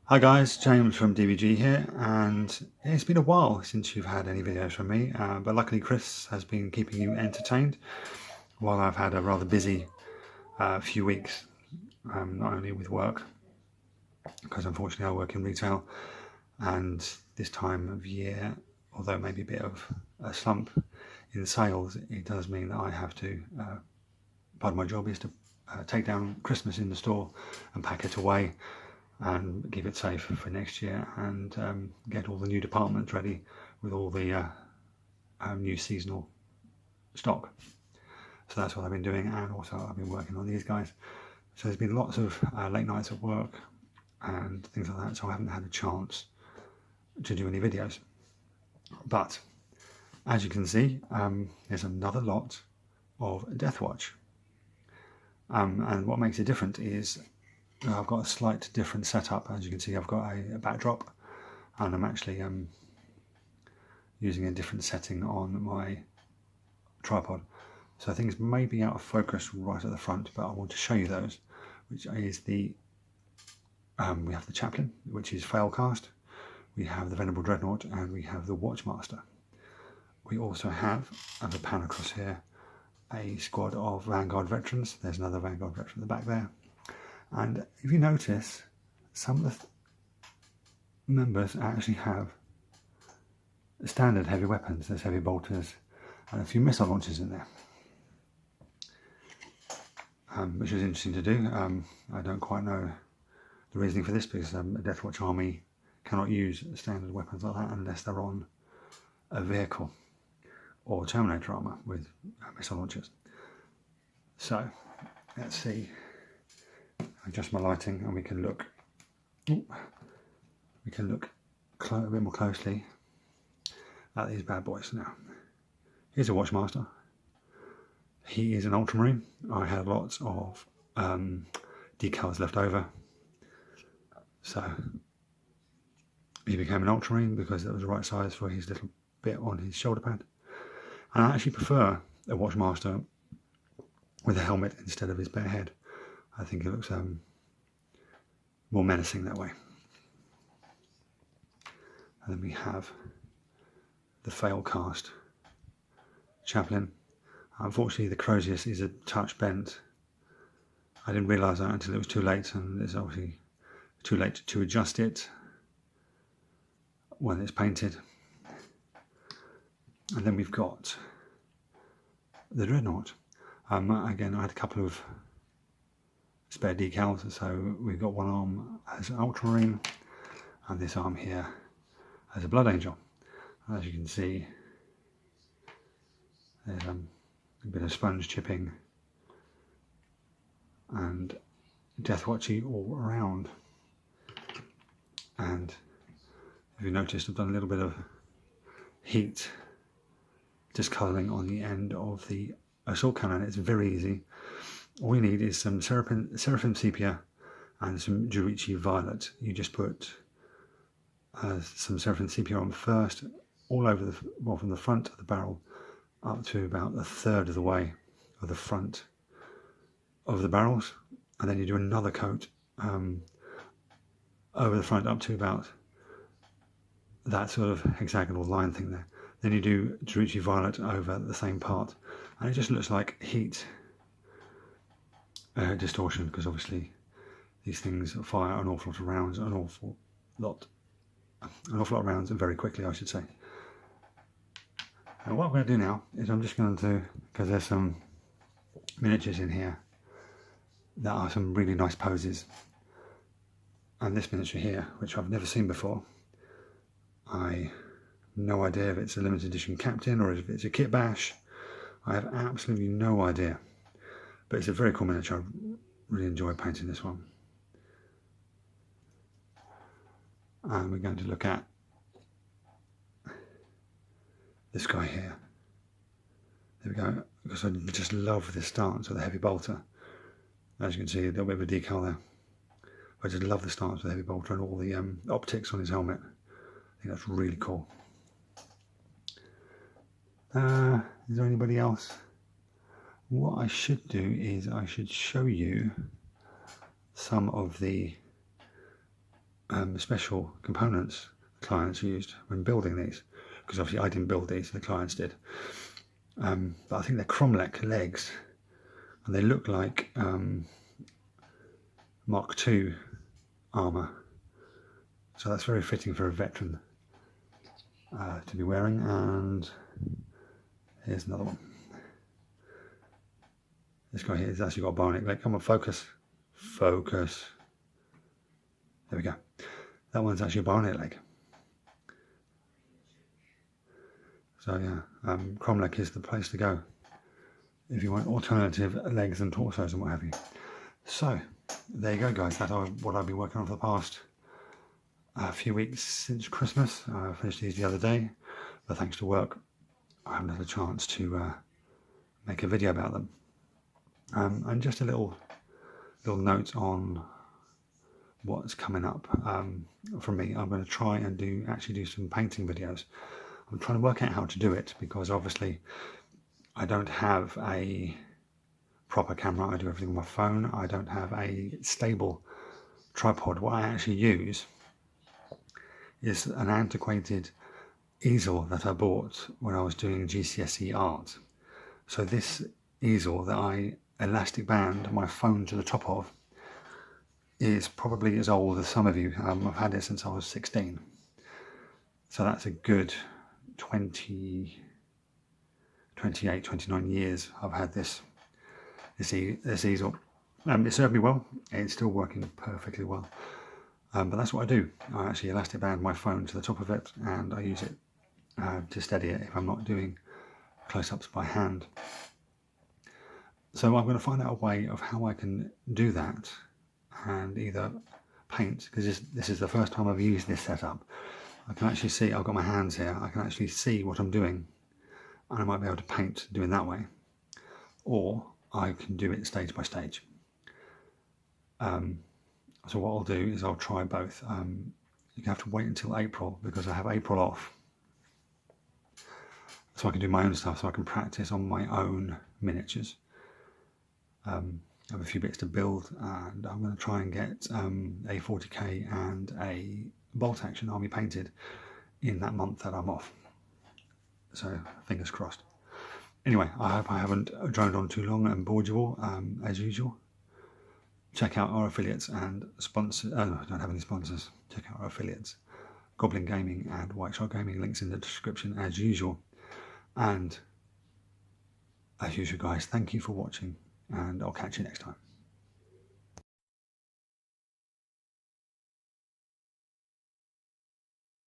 Hi guys, James from DVG here, and it's been a while since you've had any videos from me, but luckily Chris has been keeping you entertained while I've had a rather busy few weeks, not only with work, because unfortunately I work in retail, and this time of year, although maybe a bit of a slump in sales, it does mean that I have to, part of my job is to take down Christmas in the store and pack it away and keep it safe for next year, and get all the new departments ready with all the new seasonal stock. So that's what I've been doing, and also I've been working on these guys. So there's been lots of late nights at work and things like that, so I haven't had a chance to do any videos. But as you can see, there's another lot of Deathwatch, and what makes it different is I've got a slight different setup. As you can see, I've got a backdrop, and I'm actually using a different setting on my tripod. So things may be out of focus right at the front, but I want to show you those, which is we have the Chaplain, which is Failcast, we have the Venerable Dreadnought, and we have the Watchmaster. We also have, as a pan across here, a squad of Vanguard veterans. There's another Vanguard veteran at the back there. And if you notice, some of the members actually have standard heavy weapons. There's heavy bolters and a few missile launchers in there, which is interesting to do. I don't quite know the reasoning for this, because a Deathwatch army cannot use standard weapons like that unless they're on a vehicle or Terminator armour with missile launchers. So let's see. Adjust my lighting, and we can look. We can look a bit more closely at these bad boys now. Here's a Watchmaster. He is an Ultramarine. I had lots of decals left over, so he became an Ultramarine because that was the right size for his little bit on his shoulder pad. And I actually prefer a Watchmaster with a helmet instead of his bare head. I think it looks more menacing that way. And then we have the Failcast Chaplain. Unfortunately, the Crozius is a touch bent. I didn't realise that until it was too late, and it's obviously too late to adjust it when it's painted. And then we've got the Dreadnought. Again, I had a couple of spare decals, so we've got one arm as an Ultramarine and this arm here as a Blood Angel. As you can see, there's a bit of sponge chipping and Deathwatchy all around. And if you noticed, I've done a little bit of heat discolouring on the end of the assault cannon. It's very easy. All you need is some Seraphim Sepia and some Jurichi Violet. You just put some Seraphim Sepia on first, all over from the front of the barrel up to about a third of the way of the front of the barrels, and then you do another coat over the front up to about that sort of hexagonal line thing there. Then you do Jurichi Violet over the same part, and it just looks like heat distortion, because obviously these things fire an awful lot of rounds, an awful lot of rounds, and very quickly, I should say. And what I'm going to do now is I'm just going to, because there's some miniatures in here that are some really nice poses, and this miniature here, which I've never seen before, I have no idea if it's a limited edition Captain or if it's a kit bash. I have absolutely no idea. But it's a very cool miniature. I really enjoy painting this one. And we're going to look at this guy here. There we go. Because I just love this stance with the heavy bolter. As you can see, a little bit of a decal there. I just love the stance with the heavy bolter and all the optics on his helmet. I think that's really cool. Is there anybody else? What I should do is I should show you some of the special components the clients used when building these, because obviously I didn't build these, the clients did. But I think they're cromlech legs, and they look like Mark II armour, so that's very fitting for a veteran to be wearing. And here's another one. This guy here has actually got a bionic leg. Come on, focus. Focus. There we go. That one's actually a bionic leg. So yeah, cromlech is the place to go if you want alternative legs and torsos and what have you. So there you go, guys. That's what I've been working on for the past few weeks since Christmas. I finished these the other day, but thanks to work I haven't had a chance to make a video about them. And just a little note on what's coming up from me. I'm going to try and actually do some painting videos. I'm trying to work out how to do it, because obviously I don't have a proper camera. I do everything on my phone. I don't have a stable tripod. What I actually use is an antiquated easel that I bought when I was doing GCSE art. So this easel that I elastic band my phone to the top of is probably as old as some of you. I've had it since I was 16. So that's a good 28, 29 years I've had this easel. It served me well. It's still working perfectly well. But that's what I do. I actually elastic band my phone to the top of it, and I use it to steady it if I'm not doing close-ups by hand. So I'm going to find out a way of how I can do that and either paint, because this is the first time I've used this setup. I can actually see, I've got my hands here, I can actually see what I'm doing, and I might be able to paint doing that way, or I can do it stage by stage. So what I'll do is I'll try both. You have to wait until April, because I have April off, so I can do my own stuff, so I can practice on my own miniatures. I have a few bits to build, and I'm going to try and get a 40k and a bolt action army painted in that month that I'm off. So fingers crossed. Anyway, I hope I haven't droned on too long and bored you all. As usual, check out our affiliates and sponsors. Oh no, I don't have any sponsors. Check out our affiliates, Goblin Gaming and White Shark Gaming. Links in the description as usual. And as usual, guys, thank you for watching, and I'll catch you next time.